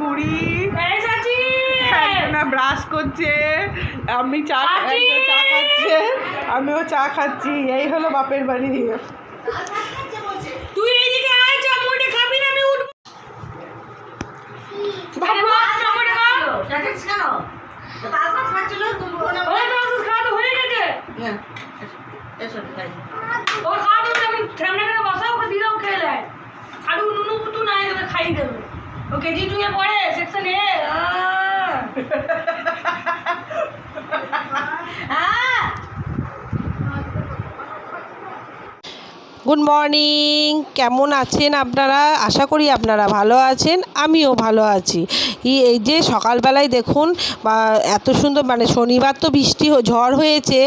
বুড়ি একজনা ব্রাশ করছে, আমি চা খাচ্ছে, আমিও চা খাচ্ছি। এই হলো বাপের বাড়ি। তুই এইদিকে আয়, চা মুড়ি খাবি না? আমি উঠব। বাবা টমেটো খাও। যাচ্ছিস কেন? তালপাস খাচ্ছিল তুই বলে ওই তালপাস খাওয়া তো হয়ে গেছে। না এসব খাই। ও খাওয়া তো আমি সামনে করে বসাও, ওকে দিলাম খেয়ে নেয়। আর নুনু পুতু নাই ওকে খাইয়ে দেবে। ও কেজি 2 এ পড়ে, সেকশন এ। গুড মর্নিং, কেমন আছেন আপনারা? আশা করি আপনারা ভালো আছেন, আমিও ভালো আছি। এই যে সকালবেলায় দেখুন এত সুন্দর, মানে শনিবার তো বৃষ্টি ঝড় হয়েছে,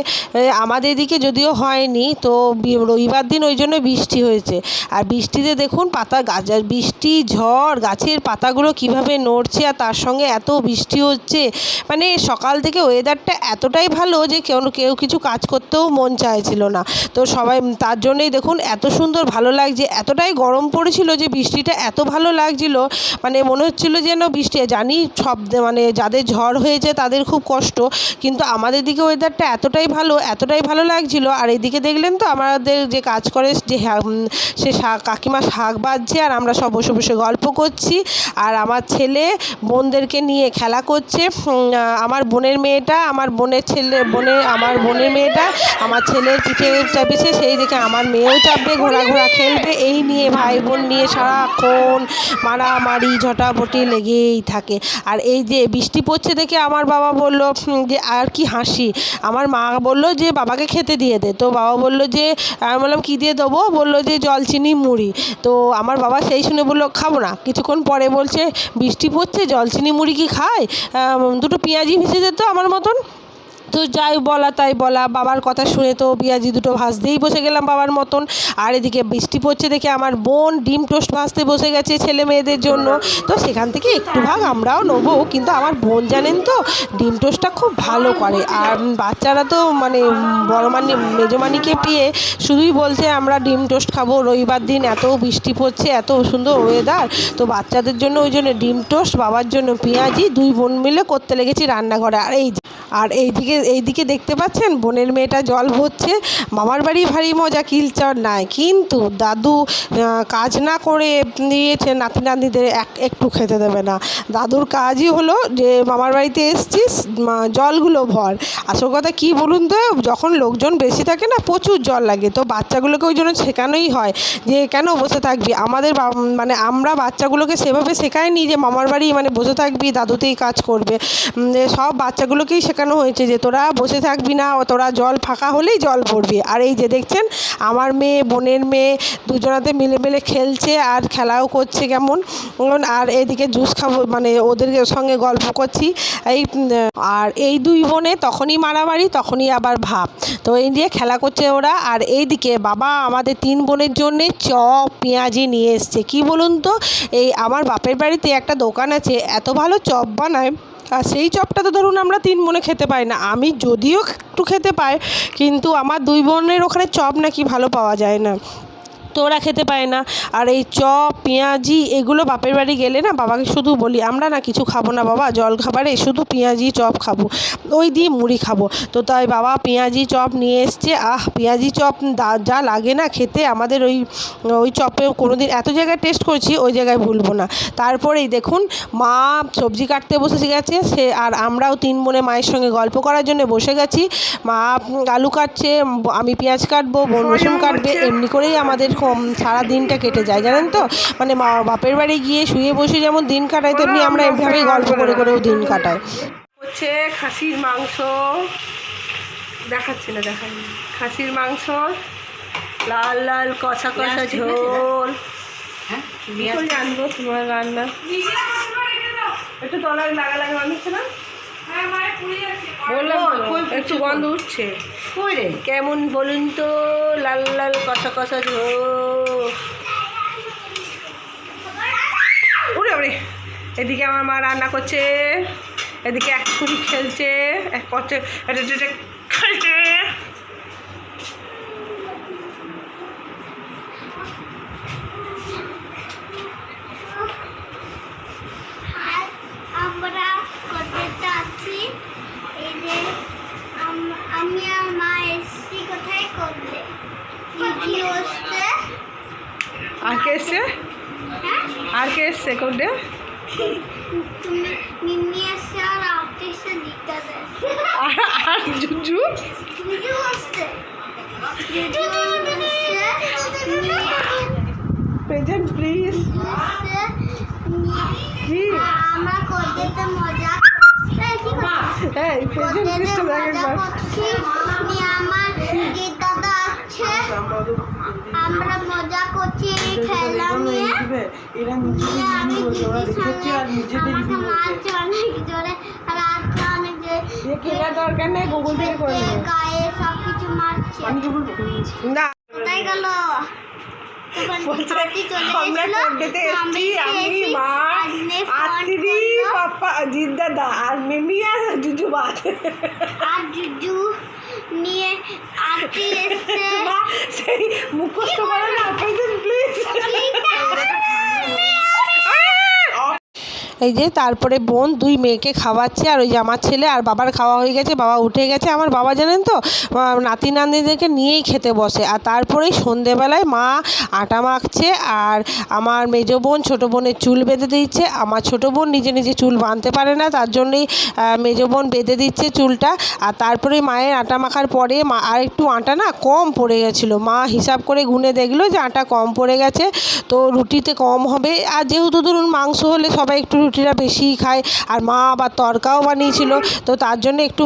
আমাদের এদিকে যদিও হয়নি, তো রবিবার দিন ওই জন্য বৃষ্টি হয়েছে। আর বৃষ্টিতে দেখুন পাতা গাছ, বৃষ্টি ঝড়, গাছের পাতাগুলো কিভাবে নড়ছে, আর তার সঙ্গে এত বৃষ্টি হচ্ছে। মানে সকাল থেকে ওয়েদারটা এতটাই ভালো যে কেউ কিছু কাজ করতেও মন চাইছিল না। তো সবাই তার জন্যই দেখুন এত সুন্দর ভালো লাগছে। এতটাই গরম পড়েছিল যে বৃষ্টিটা এত ভালো লাগছিল, মানে মনে হচ্ছিল যেন বৃষ্টি। জানি সব মানে যাদের ঝড় হয়েছে তাদের খুব কষ্ট, কিন্তু আমাদের দিকে ওয়েদারটা এতটাই ভালো লাগছিল। আর এদিকে দেখলেন তো আমাদের যে কাজ করে যে সে কাকিমা শাক বাজছে, আর আমরা সব বসে বসে গল্প করছি। আর আমার ছেলে বোনদেরকে নিয়ে খেলা করছে। আমার বোনের মেয়েটা আমার বোনের মেয়েটা আমার ছেলের পিঠে চাপিয়েছে, সেই দেখে আমার মেয়েও চাপবে, ঘোরা খেলবে। এই নিয়ে ভাই বোন নিয়ে সারাক্ষণ মারামারি ঝটাপটি লেগেই থাকে। আর এই যে বৃষ্টি পড়ছে দেখে আমার বাবা বলল যে আর কি হাসি। আমার মা বলল যে বাবাকে খেতে দিয়ে দে, তো বাবা বলল যে, আমি বললাম কী দিয়ে দেবো? বললো যে জল চিনি মুড়ি। তো আমার বাবা সেই শুনে বললো খাবো না। কিছুক্ষণ পরে বলছে বৃষ্টি পড়ছে, জল চিনি মুড়ি কি খায়? দুটো পেঁয়াজি ভেজে দিত আমার মতন। তো যাই বলা তাই বলা, বাবার কথা শুনে তো পেঁয়াজি দুটো ভাজতেই বসে গেলাম বাবার মতন। আর এদিকে বৃষ্টি পড়ছে দেখে আমার বোন ডিম টোস্ট ভাজতে বসে গেছে ছেলে মেয়েদের জন্য। তো সেখান থেকে একটু ভাগ আমরাও নেবো, কিন্তু আমার বোন জানেন তো ডিম টোস্টটা খুব ভালো করে। আর বাচ্চারা তো মানে মেজমানিকে পেয়ে শুধুই বলছে আমরা ডিম টোস্ট খাবো, রবিবার দিন এত বৃষ্টি পড়ছে, এত সুন্দর ওয়েদার। তো বাচ্চাদের জন্য ওই জন্য ডিম টোস্ট, বাবার জন্য পেঁয়াজি, দুই বোন মিলে করতে লেগেছি রান্নাঘরে। আর এইদিকে দেখতে পাচ্ছেন বোনের মেয়েটা জল ভরছে। মামার বাড়ি ভারী মজা, কিলচর নাই, কিন্তু দাদু কাজ না করে দিয়েছে নাতিদের একটু খেতে দেবে না। দাদুর কাজই হলো যে মামার বাড়িতে এসছিস জলগুলো ভর। আসল কথা কী বলুন তো, যখন লোকজন বেশি থাকে না প্রচুর জল লাগে, তো বাচ্চাগুলোকে ওই জন্য শেখানোই হয় যে কেন বসে থাকবি। মানে আমরা বাচ্চাগুলোকে সেভাবে শেখাইনি যে মামার বাড়ি মানে বসে থাকবি, দাদুতেই কাজ করবে। সব বাচ্চাগুলোকেই শেখানো হয়েছে যে তোরা বসে থাকবি না, তোরা জল ফাঁকা হলেই জল ভরবি। আর এই যে দেখছেন আমার মেয়ে বোনের মেয়ে দুজনাতে মিলে খেলছে আর খেলাও করছে কেমন। আর এদিকে জুস খাবো, মানে ওদের সঙ্গে গল্প করছি। আর এই দুই বোনে তখনই মারামারি, তখনই আবার ভাব। তো এই দিয়ে খেলা করছে ওরা। আর এইদিকে বাবা আমাদের 3 বোনের জন্যে চপ পেঁয়াজি নিয়ে এসছে। কি বলুন তো, এই আমার বাপের বাড়িতে একটা দোকান আছে, এত ভালো চপ বানায়। আর সেই চপটা তো ধরুন আমরা 3 বোনে খেতে পাই না, আমি যদিও একটু খেতে পাই, কিন্তু আমার 2 বোনের ওখানে চপ নাকি ভালো পাওয়া যায় না, তো ওরা খেতে পায় না। আর এই চপ পেঁয়াজি এগুলো বাপের বাড়ি গেলে না বাবাকে শুধু বলি আমরা না কিছু খাবো না বাবা, জল খাবারে শুধু পেঁয়াজি চপ খাবো, ওই দিয়ে মুড়ি খাবো। তো তাই বাবা পেঁয়াজি চপ নিয়ে এসছে। পেঁয়াজি চপ যা লাগে না খেতে, আমাদের ওই চপে কোনোদিন এত জায়গায় টেস্ট করেছি, ওই জায়গায় ভুলবো না। তারপরেই দেখুন মা সবজি কাটতে বসে গেছে, আর আমরাও 3 বোনে মায়ের সঙ্গে গল্প করার জন্য বসে গেছি। মা আলু কাটছে, আমি পেঁয়াজ কাটবো, বোন রসুন কাটবে। এমনি করেই আমাদের সারা দিনটা কেটে যায় জানেন তো। মানে মা বাপের বাড়ি গিয়ে শুয়ে বসে যেমন দিন কাটায়, তেমনি আমরা এভাবেই গল্প করেও দিন কাটাই। হচ্ছে খাসির মাংস, দেখাচ্ছি না, দেখাচ্ছি খাসির মাংস, লাল লাল কষা ঝোল। জানবো তোমার রান্না একটু তলায় লাগা মানুষ না বললাম, একটু গন্ধ উঠছে কেমন বলুন তো, লাল লাল কষা ঝোল। ওরে এদিকে আমার মা রান্না করছে, এদিকে এক ছুরি খেলছে, এক করছে খেলছে। এসছে? আর কে এসছে কোনটা? তুমি মিমি আসছে আর আর্টিস্ট দিতে দেয় আর জুজু ভিডিও আসছে প্রেজেন্ট প্লিজ। কি আমরা কোদেতে মজা হ্যাঁ প্রেজেন্ট প্লিজ তো দেখ একবার। আমার দাদা আছে আমরা মজা করছি এই খেলা নিয়ে আমি আমাকে মারছে অনেক জোরে আর আজকে অনেক জোরে খেলা দরকার নেই, গুগল থেকে করে নেবে। গায়ে সব কিছু মারছে না কোথায় গেল আমরা কোর্টেতে এসছি, আমি মা আত্রি পাপা জিৎ দাদা আর মিমি আর জুজু বাদ। আর জুজু নিয়ে আজকে এসছে মা সেই মুখস্থ করে না প্রেজেন্ট প্লিজ। এই যে তারপরে বোন দুই মেয়েকে খাওয়াচ্ছে, আর ওই যে আমার ছেলে আর বাবার খাওয়া হয়ে গেছে, বাবা উঠে গেছে। আমার বাবা জানেন তো নাতি নাতনিদেরকে নিয়েই খেতে বসে। আর তারপরেই সন্ধেবেলায় মা আটা মাখছে, আর আমার মেজো বোন ছোটো বোনের চুল বেঁধে দিচ্ছে। আমার ছোটো বোন নিজে নিজে চুল বাঁধতে পারে না, তার জন্যই মেজো বোন বেঁধে দিচ্ছে চুলটা। আর তারপরে মায়ের আটা মাখার পরে মা আর একটু আটা না কম পড়ে গেছিলো, মা হিসাব করে গুনে দেখলো যে আটা কম পড়ে গেছে, তো রুটিতে কম হবে। আর যেহেতু ধরুন মাংস হলে সবাই একটু রুটিটা বেশিই খায়, আর মা আবার তরকাও বানিয়েছিল, তো তার জন্য একটু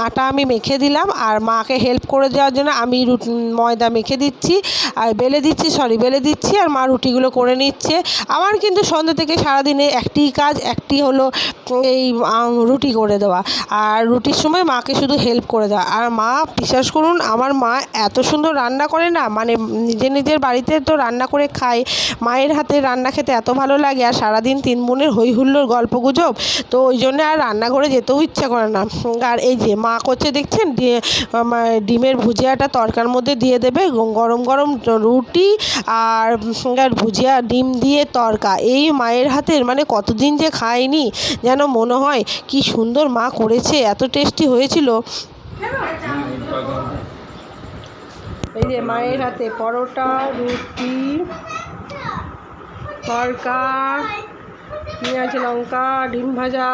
আটা আমি মেখে দিলাম। আর মাকে হেল্প করে দেওয়ার জন্য আমি ময়দা মেখে দিচ্ছি আর বেলে দিচ্ছি, আর মা রুটিগুলো করে নিচ্ছে। আমার কিন্তু সন্ধ্যে থেকে সারাদিনে একটি কাজ, একটি হলো এই রুটি করে দেওয়া, আর রুটির সময় মাকে শুধু হেল্প করে দেওয়া। আর মা বিশ্বাস করুন আমার মা এত সুন্দর রান্না করে না, মানে নিজের বাড়িতে তো রান্না করে খায়, মায়ের হাতে রান্না খেতে এত ভালো লাগে। আর সারাদিন তিন বোনের হই হুল্লোড় গল্প গুজব, তো ওই জন্য আর রান্নাঘরে যেতেও ইচ্ছা করে না। আর এই যে মা করছে দেখছেন, ডিমের ভুজিয়াটা তরকার মধ্যে দিয়ে দেবে, গরম গরম রুটি আর ভুজিয়া ডিম দিয়ে তরকা। এই মায়ের হাতের মানে কতদিন যে খাইনি, যেন মনে হয় কি সুন্দর মা করেছে, এত টেস্টি হয়েছিল। এই যে মায়ের হাতে পরোটা, রুটি, তরকা, পেঁয়াজ লঙ্কা, ডিম ভাজা।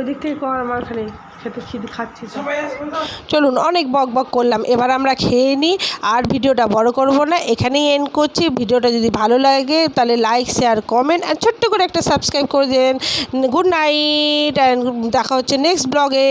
ওদিক থেকে কর, আমার খালি খেতে খিদে খাচ্ছি। চলুন অনেক বক বক করলাম, এবার আমরা খেয়ে নিই। আর ভিডিওটা বড় করব না, এখানেই এন্ড করছি। ভিডিওটা যদি ভালো লাগে তাহলে লাইক, শেয়ার, কমেন্ট আর ছোট্ট করে একটা সাবস্ক্রাইব করে দেন। গুড নাইট, অ্যান্ড দেখা হচ্ছে নেক্সট ব্লগে।